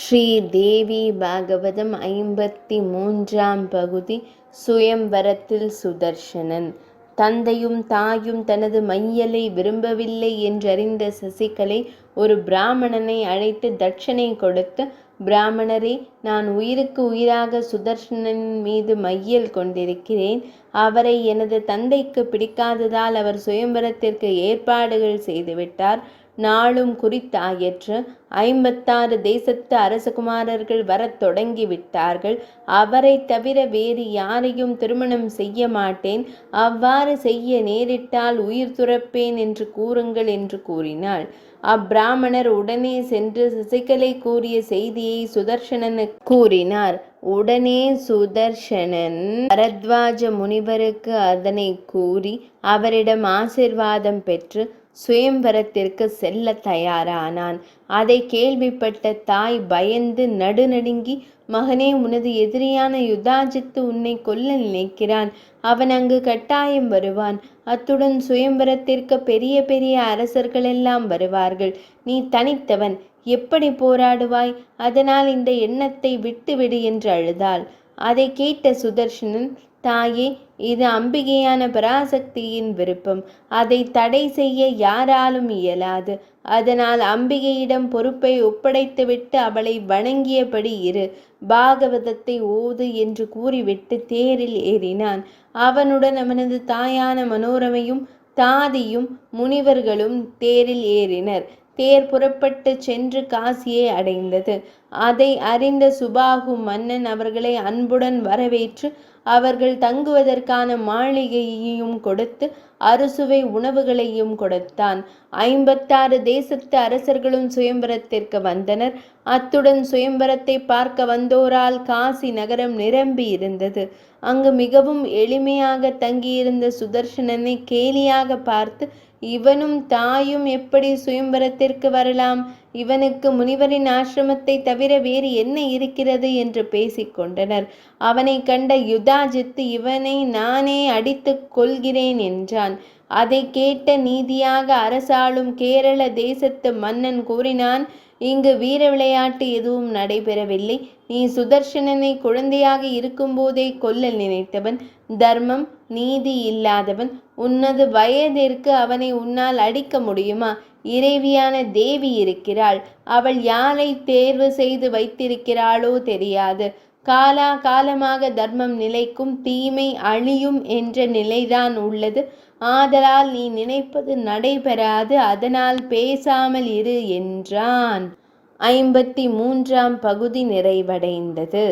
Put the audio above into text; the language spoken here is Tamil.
ஸ்ரீ தேவி பாகவதம் 53ஆம் பகுதி. சுயம்வரத்தில் சுதர்சனன். தந்தையும் தாயும் தனது மையலை விரும்பவில்லை என்றறிந்த சசிகலை ஒரு பிராமணனை அழைத்து தட்சணை கொடுத்து, பிராமணரே, நான் உயிருக்கு உயிராக சுதர்சனன் மீது மையல் கொண்டிருக்கிறேன். அவரை எனது தந்தைக்கு பிடிக்காததால் அவர் சுயம்வரத்திற்கு ஏற்பாடுகள் செய்துவிட்டார். நாளும் குறித்தாயிற்று. 56 தேசத்து அரசகுமாரர்கள் வரத் தொடங்கிவிட்டார்கள். அவரை தவிர வேறு யாரையும் திருமணம் செய்ய மாட்டேன். அவ்வாறு செய்ய நேரிட்டால் உயிர் துறப்பேன் என்று கூறுங்கள் என்று கூறினாள். அப்பிராமணர் உடனே சென்று சசிகலை கூறிய செய்தியை சுதர்சனனுக்கு கூறினார். உடனே சுதர்சனன் பரத்வாஜ முனிவருக்கு அதனை கூறி அவரிடம் ஆசிர்வாதம் பெற்று சுயம்வரத்திற்கு செல்ல தயாரானான். அதை கேள்விப்பட்ட தாய் பயந்து நடுநடுங்கி, மகனே, உனது எதிரியான யுதாஜித்து உன்னை கொல்ல நினைக்கிறான். அவன் அங்கு கட்டாயம் வருவான். அத்துடன் சுயம்வரத்திற்கு பெரிய பெரிய அரசர்களெல்லாம் வருவார்கள். நீ தனித்தவன், எப்படி போராடுவாய்? அதனால் இந்த எண்ணத்தை விட்டுவிடு என்று அழுதாள். அதை கேட்ட சுதர்சனன், தாயே, இது அம்பிகையான பராசக்தியின் விருப்பம். அதை தடை செய்ய யாராலும் இயலாது. அதனால் அம்பிகையிடம் பொறுப்பை ஒப்படைத்துவிட்டு அவளை வணங்கியபடி இரு. பாகவதத்தை ஓது என்று கூறிவிட்டு தேரில் ஏறினான். அவனுடன் அவனது தாயான மனோரமையும் தாதியும் முனிவர்களும் தேரில் ஏறினர். தேர் புறப்பட்டு சென்று காசியை அடைந்தது. அதை அறிந்த சுபாகு மன்னன் அவர்களை அன்புடன் வரவேற்று அவர்கள் தங்குவதற்கான மாளிகையையும் கொடுத்து அறுசுவை உணவுகளையும் கொடுத்தான். 56 தேசத்து அரசர்களும் சுயம்வரத்திற்கு வந்தனர். அத்துடன் சுயம்வரத்தை பார்க்க வந்தோரால் காசி நகரம் நிரம்பி இருந்தது. அங்கு மிகவும் எளிமையாக தங்கியிருந்த சுதர்சனனை கேலியாக பார்த்து, இவனும் தாயும் எப்படி சுயம்வரத்திற்கு வரலாம்? இவனுக்கு முனிவரின் ஆசிரமத்தை தவிர வேறு என்ன இருக்கிறது என்று பேசிக்கொண்டனர். அவனை கண்ட யுதாஜித்து, இவனை நானே அடித்துக் கொள்கிறேன் என்றான். அதை கேட்ட நீதியாக அரசாளும் கேரள தேசத்து மன்னன் கூறினான், இங்கு வீர விளையாட்டு எதுவும் நடைபெறவில்லை. நீ சுதர்சனனை குழந்தையாக இருக்கும்போதே கொல்ல நினைத்தவன். தர்மம் நீதி இல்லாதவன். உன்னது வயதிற்கு அவனை உன்னால் அடிக்க முடியுமா? இறைவியான தேவி இருக்கிறாள். அவள் யாரை தேர்வு செய்து வைத்திருக்கிறாளோ தெரியாது. காலா காலமாக தர்மம் நிலைக்கும், தீமை அழியும் என்ற நிலைதான் உள்ளது. ஆதலால் நீ நினைப்பது நடைபெறாது. அதனால் பேசாமல் இரு என்றான். 53ஆம் பகுதி நிறைவடைந்தது.